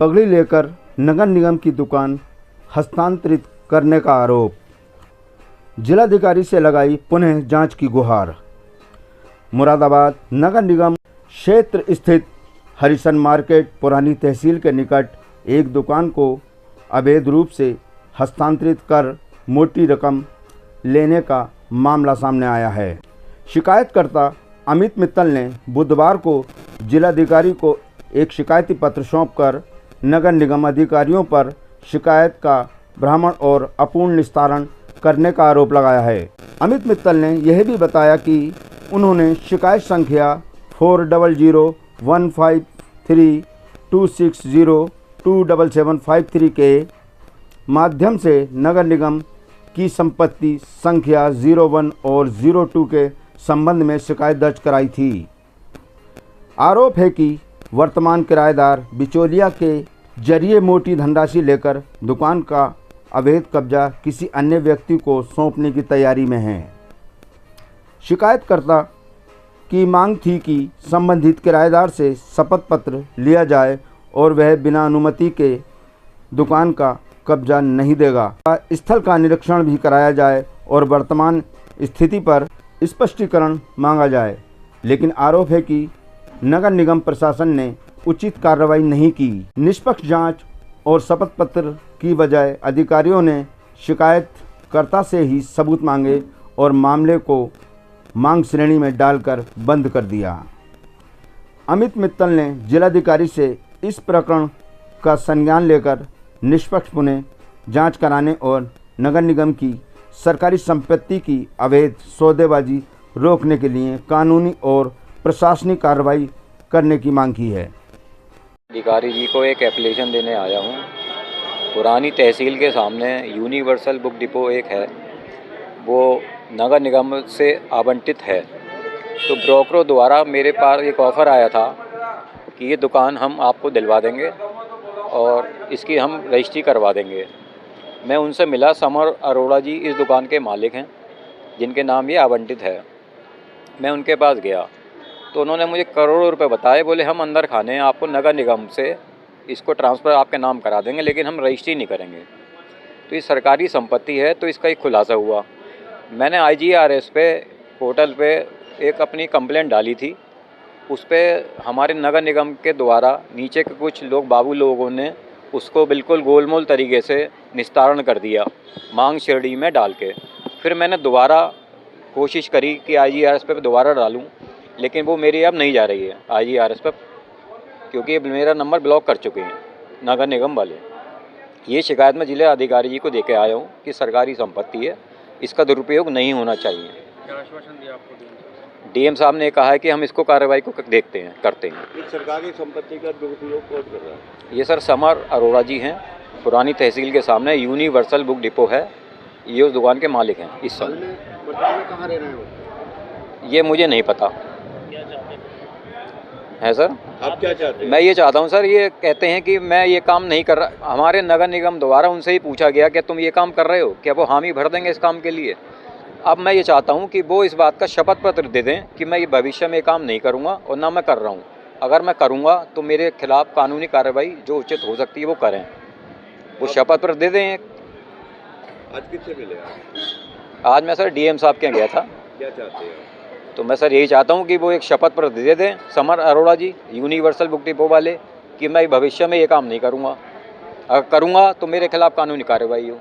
पगड़ी लेकर नगर निगम की दुकान हस्तांतरित करने का आरोप। जिलाधिकारी से लगाई पुनः जांच की गुहार। मुरादाबाद नगर निगम क्षेत्र स्थित हरिसन मार्केट पुरानी तहसील के निकट एक दुकान को अवैध रूप से हस्तांतरित कर मोटी रकम लेने का मामला सामने आया है। शिकायतकर्ता अमित मित्तल ने बुधवार को जिलाधिकारी को एक शिकायती पत्र सौंपकर नगर निगम अधिकारियों पर शिकायत का भ्रमण और अपूर्ण निस्तारण करने का आरोप लगाया है। अमित मित्तल ने यह भी बताया कि उन्होंने शिकायत संख्या 40153260277753 के माध्यम से नगर निगम की संपत्ति संख्या 01 और 02 के संबंध में शिकायत दर्ज कराई थी। आरोप है कि वर्तमान किराएदार बिचौलिया के जरिए मोटी धनराशि लेकर दुकान का अवैध कब्जा किसी अन्य व्यक्ति को सौंपने की तैयारी में है। शिकायतकर्ता की मांग थी कि संबंधित किराएदार से शपथ पत्र लिया जाए और वह बिना अनुमति के दुकान का कब्जा नहीं देगा। स्थल का निरीक्षण भी कराया जाए और वर्तमान स्थिति पर स्पष्टीकरण मांगा जाए, लेकिन आरोप है कि नगर निगम प्रशासन ने उचित कार्रवाई नहीं की। निष्पक्ष जांच और शपथ पत्र की बजाय अधिकारियों ने शिकायतकर्ता से ही सबूत मांगे और मामले को मांग श्रेणी में डालकर बंद कर दिया। अमित मित्तल ने जिलाधिकारी से इस प्रकरण का संज्ञान लेकर निष्पक्ष पुनः जांच कराने और नगर निगम की सरकारी संपत्ति की अवैध सौदेबाजी रोकने के लिए कानूनी और प्रशासनिक कार्रवाई करने की मांग की है। अधिकारी जी को एक एप्लीकेशन देने आया हूँ। पुरानी तहसील के सामने यूनिवर्सल बुक डिपो एक है, वो नगर निगम से आवंटित है। तो ब्रोकरों द्वारा मेरे पास एक ऑफ़र आया था कि ये दुकान हम आपको दिलवा देंगे और इसकी हम रजिस्ट्री करवा देंगे। मैं उनसे मिला। समर अरोड़ा जी इस दुकान के मालिक हैं जिनके नाम ये आवंटित है। मैं उनके पास गया तो उन्होंने मुझे करोड़ों रुपए बताए। बोले हम अंदर खाने आपको नगर निगम से इसको ट्रांसफ़र आपके नाम करा देंगे, लेकिन हम रजिस्ट्री नहीं करेंगे। तो ये सरकारी संपत्ति है। तो इसका एक खुलासा हुआ। मैंने IGRS पे पोर्टल पे एक अपनी कंप्लेंट डाली थी। उस पर हमारे नगर निगम के द्वारा नीचे के कुछ लोग बाबू लोगों ने उसको बिल्कुल गोलमोल तरीके से निस्तारण कर दिया मांग श्रेणी में डाल के। फिर मैंने दोबारा कोशिश करी कि IGRS पे दोबारा डालूं, लेकिन वो मेरी अब नहीं जा रही है IGRS पे, क्योंकि मेरा नंबर ब्लॉक कर चुके हैं नगर निगम वाले। ये शिकायत मैं जिला अधिकारी जी को दे के आया हूँ कि सरकारी संपत्ति है, इसका दुरुपयोग नहीं होना चाहिए। क्या आश्वासन दिया आपको? DM साहब ने कहा है कि हम इसको कार्रवाई को करते हैं। इस सरकारी संपत्ति का दुरुपयोग कौन कर रहा है? ये सर समर अरोड़ा जी हैं, पुरानी तहसील के सामने यूनिवर्सल बुक डिपो है, ये उस दुकान के मालिक हैं। इस समय कहाँ रह रहे हो? ये मुझे नहीं पता है सर। आप क्या चाहते हैं? मैं ये चाहता हूँ सर, ये कहते हैं कि मैं ये काम नहीं कर रहा। हमारे नगर निगम द्वारा उनसे ही पूछा गया कि तुम ये काम कर रहे हो, क्या वो हामी भर देंगे इस काम के लिए? अब मैं ये चाहता हूँ कि वो इस बात का शपथ पत्र दे दें कि मैं ये भविष्य में ये काम नहीं करूँगा और ना मैं कर रहा हूँ। अगर मैं करूँगा तो मेरे खिलाफ कानूनी कार्रवाई जो उचित हो सकती है वो करें। वो शपथ पत्र दे दें। आज किससे मिले? आज मैं सर DM साहब के गया था। क्या चाहते हैं? तो मैं सर यही चाहता हूँ कि वो एक शपथ पत्र दे दें समर अरोड़ा जी यूनिवर्सल बुक डिपो वाले कि मैं भविष्य में ये काम नहीं करूँगा। अगर करूँगा तो मेरे खिलाफ कानूनी कार्रवाई हो।